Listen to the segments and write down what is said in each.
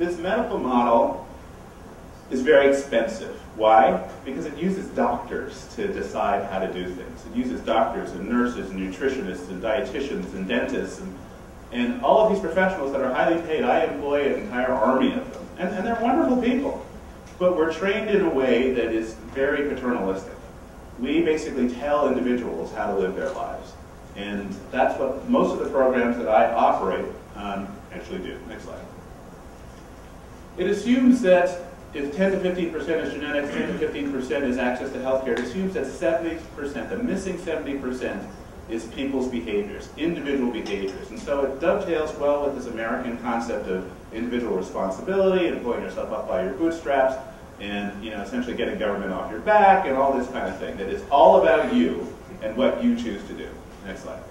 This medical model is very expensive. Why? Because it uses doctors to decide how to do things. It uses doctors and nurses and nutritionists and dietitians and dentists and all of these professionals that are highly paid. I employ an entire army of them. And they're wonderful people. But we're trained in a way that is very paternalistic. We basically tell individuals how to live their lives. And that's what most of the programs that I operate actually do. Next slide. It assumes that if 10 to 15% is genetics, 10 to 15% is access to healthcare, it assumes that 70%, the missing 70%, is people's behaviors, individual behaviors. And so it dovetails well with this American concept of individual responsibility and pulling yourself up by your bootstraps and essentially getting government off your back and all this kind of thing. That is all about you and what you choose to do. Next slide.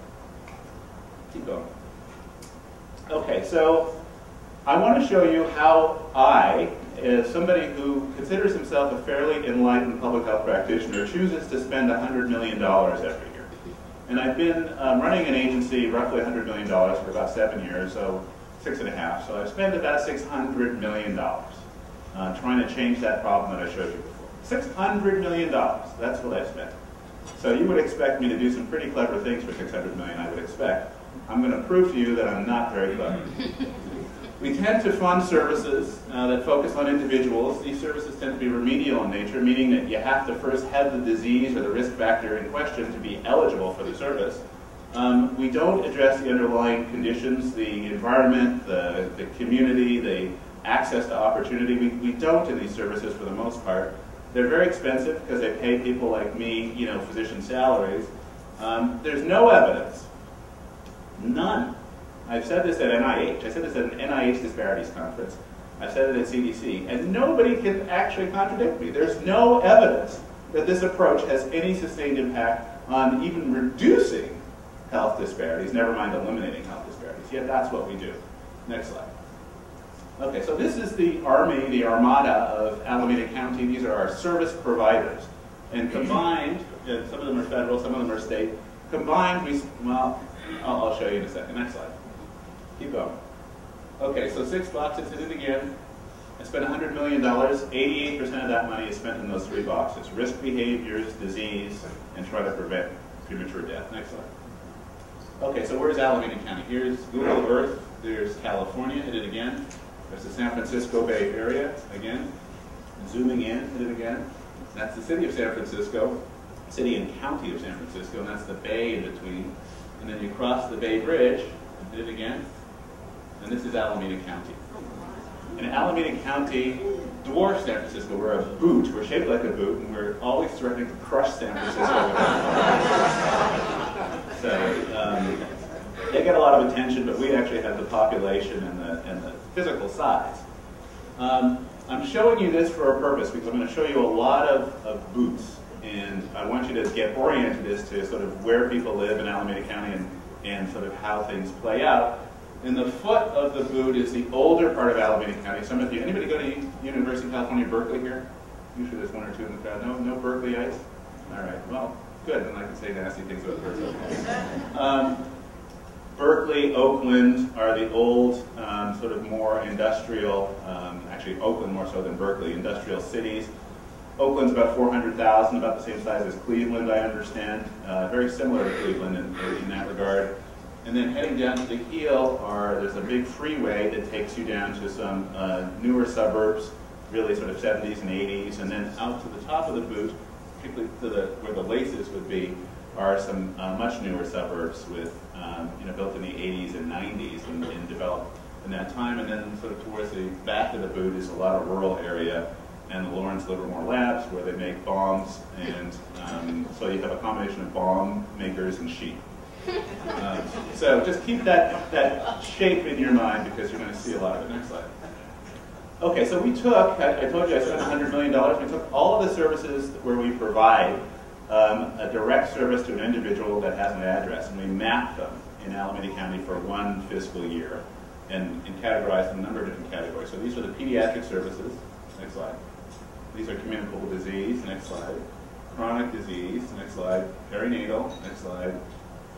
Keep going. Okay, so I want to show you how I, as somebody who considers himself a fairly enlightened public health practitioner, chooses to spend $100 million every year. And I've been running an agency, roughly $100 million, for about 7 years, so 6.5. So I've spent about $600 million trying to change that problem that I showed you before. $600 million, that's what I've spent. So you would expect me to do some pretty clever things for $600 million, I would expect. I'm going to prove to you that I'm not very clever. We tend to fund services that focus on individuals. These services tend to be remedial in nature, meaning that you have to first have the disease or the risk factor in question to be eligible for the service. We don't address the underlying conditions, the environment, the community, the access to opportunity. We don't in these services for the most part. They're very expensive because they pay people like me, physician salaries. There's no evidence, none. I've said this at NIH. I said this at an NIH Disparities Conference. I've said it at CDC. And nobody can actually contradict me. There's no evidence that this approach has any sustained impact on even reducing health disparities, never mind eliminating health disparities. Yet that's what we do. Next slide. Okay, so this is the army, the armada of Alameda County. These are our service providers. And combined, some of them are federal, some of them are state. Combined, I'll show you in a second. Next slide. Keep going. Okay, so 6 boxes, hit it again. I spent $100 million. 88% of that money is spent in those 3 boxes. Risk behaviors, disease, and try to prevent premature death. Next slide. Okay, so where's Alameda County? Here's Google Earth. There's California. Hit it again. There's the San Francisco Bay Area. Again. Zooming in. Hit it again. That's the city of San Francisco. City and county of San Francisco. And that's the bay in between. And then you cross the Bay Bridge. And hit it again. And this is Alameda County. And Alameda County dwarfs San Francisco. We're a boot. We're shaped like a boot, and we're always threatening to crush San Francisco. So they get a lot of attention, but we actually have the population and the physical size. I'm showing you this for a purpose because I'm going to show you a lot of boots, and I want you to get oriented as to sort of where people live in Alameda County and sort of how things play out. And the foot of the boot is the older part of Alameda County. Some of you, anybody go to University of California, Berkeley here? Usually there's 1 or 2 in the crowd. No Berkeleyites? All right, well, good, then I can say nasty things about Berkeley. Berkeley, Oakland are the old, sort of more industrial, actually Oakland more so than Berkeley, industrial cities. Oakland's about 400,000, about the same size as Cleveland, I understand. Very similar to Cleveland in that regard. And then heading down to the heel there's a big freeway that takes you down to some newer suburbs, really sort of 70s and 80s, and then out to the top of the boot, particularly to where the laces would be, are some much newer suburbs with, built in the 80s and 90s and developed in that time. And then sort of towards the back of the boot is a lot of rural area and the Lawrence Livermore Labs where they make bombs, and so you have a combination of bomb makers and sheep. So just keep that shape in your mind because you're going to see a lot of it. Next slide. Okay, so we took, I told you I spent $100 million. We took all of the services where we provide a direct service to an individual that has an address, and we mapped them in Alameda County for 1 fiscal year and categorized them in a number of different categories. So these are the pediatric services. Next slide. These are communicable disease. Next slide. Chronic disease. Next slide. Perinatal. Next slide.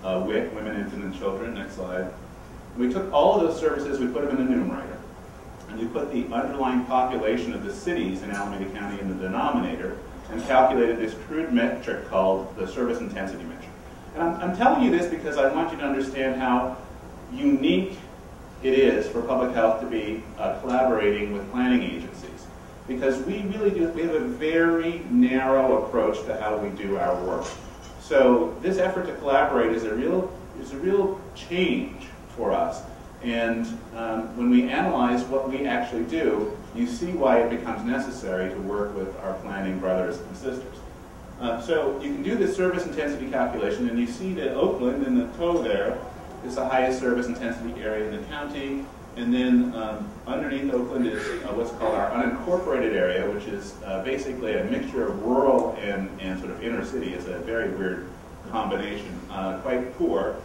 WIC, women, infants, and children. Next slide. We took all of those services, we put them in the numerator. and we put the underlying population of the cities in Alameda County in the denominator, and calculated this crude metric called the service intensity metric. And I'm telling you this because I want you to understand how unique it is for public health to be collaborating with planning agencies. Because we have a very narrow approach to how we do our work. So this effort to collaborate is a real change for us. And when we analyze what we actually do, you see why it becomes necessary to work with our planning brothers and sisters. So you can do this service intensity calculation, and you see that Oakland in the toe there is the highest service intensity area in the county. And then underneath Oakland is what's called our unincorporated area, which is basically a mixture of rural and sort of inner city. It's a very weird combination, quite poor.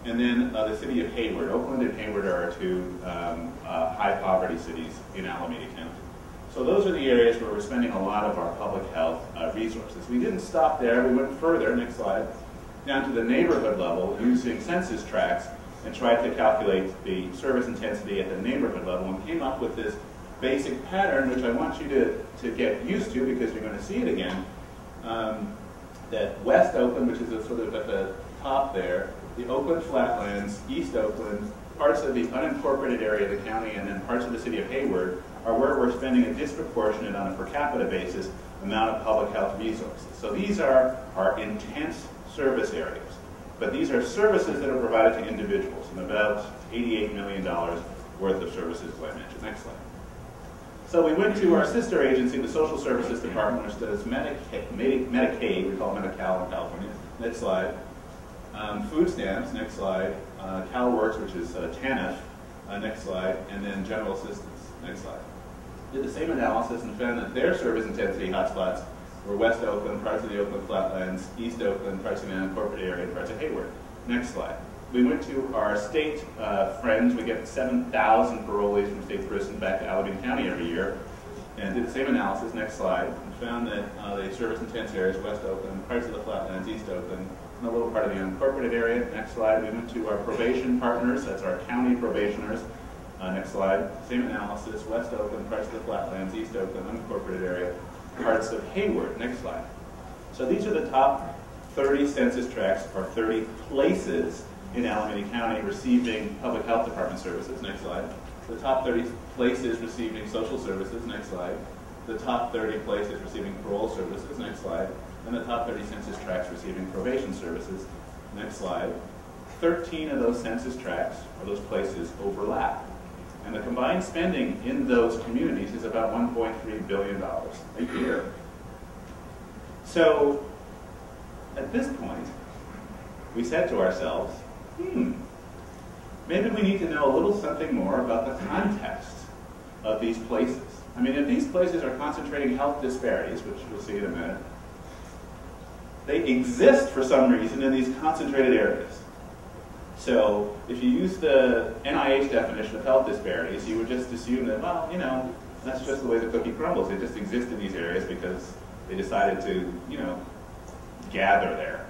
And then the city of Hayward. Oakland and Hayward are our two high poverty cities in Alameda County. So those are the areas where we're spending a lot of our public health resources. We didn't stop there. We went further, next slide, down to the neighborhood level using census tracts and tried to calculate the service intensity at the neighborhood level and came up with this basic pattern, which I want you to get used to because you're going to see it again. That West Oakland, which is sort of at the top there, the Oakland Flatlands, East Oakland, parts of the unincorporated area of the county, and then parts of the city of Hayward are where we're spending a disproportionate on a per capita basis amount of public health resources. So these are our intense service areas. But these are services that are provided to individuals, and about $88 million worth of services, as I mentioned. Next slide. So we went to our sister agency, the Social Services Department, which does Medicaid, we call it Medi-Cal in California. Next slide. Food stamps, next slide. CalWorks, which is TANF, next slide. And then general assistance, next slide. Did the same analysis and found that their service intensity hotspots were West Oakland, parts of the Oakland Flatlands, East Oakland, parts of the unincorporated area, and parts of Hayward. Next slide. We went to our state friends. We get 7,000 parolees from state prisons back to Alameda County every year, and did the same analysis, next slide, and found that the service intense areas, West Oakland, parts of the Flatlands, East Oakland, and a little part of the unincorporated area. Next slide. We went to our probation partners. That's our county probationers. Next slide. Same analysis, West Oakland, parts of the Flatlands, East Oakland, unincorporated area, parts of Hayward. Next slide. So these are the top 30 census tracts, or 30 places in Alameda County receiving public health department services. Next slide. The top 30 places receiving social services. Next slide. The top 30 places receiving parole services. Next slide. And the top 30 census tracts receiving probation services. Next slide. 13 of those census tracts, or those places, overlap. And the combined spending in those communities is about $1.3 billion a year. So, at this point, we said to ourselves, maybe we need to know a little something more about the context of these places. I mean, if these places are concentrating health disparities, which we'll see in a minute, they exist for some reason in these concentrated areas. So if you use the NIH definition of health disparities, you would just assume that, well, you know, that's just the way the cookie crumbles. They just exist in these areas because they decided to, you know, gather there.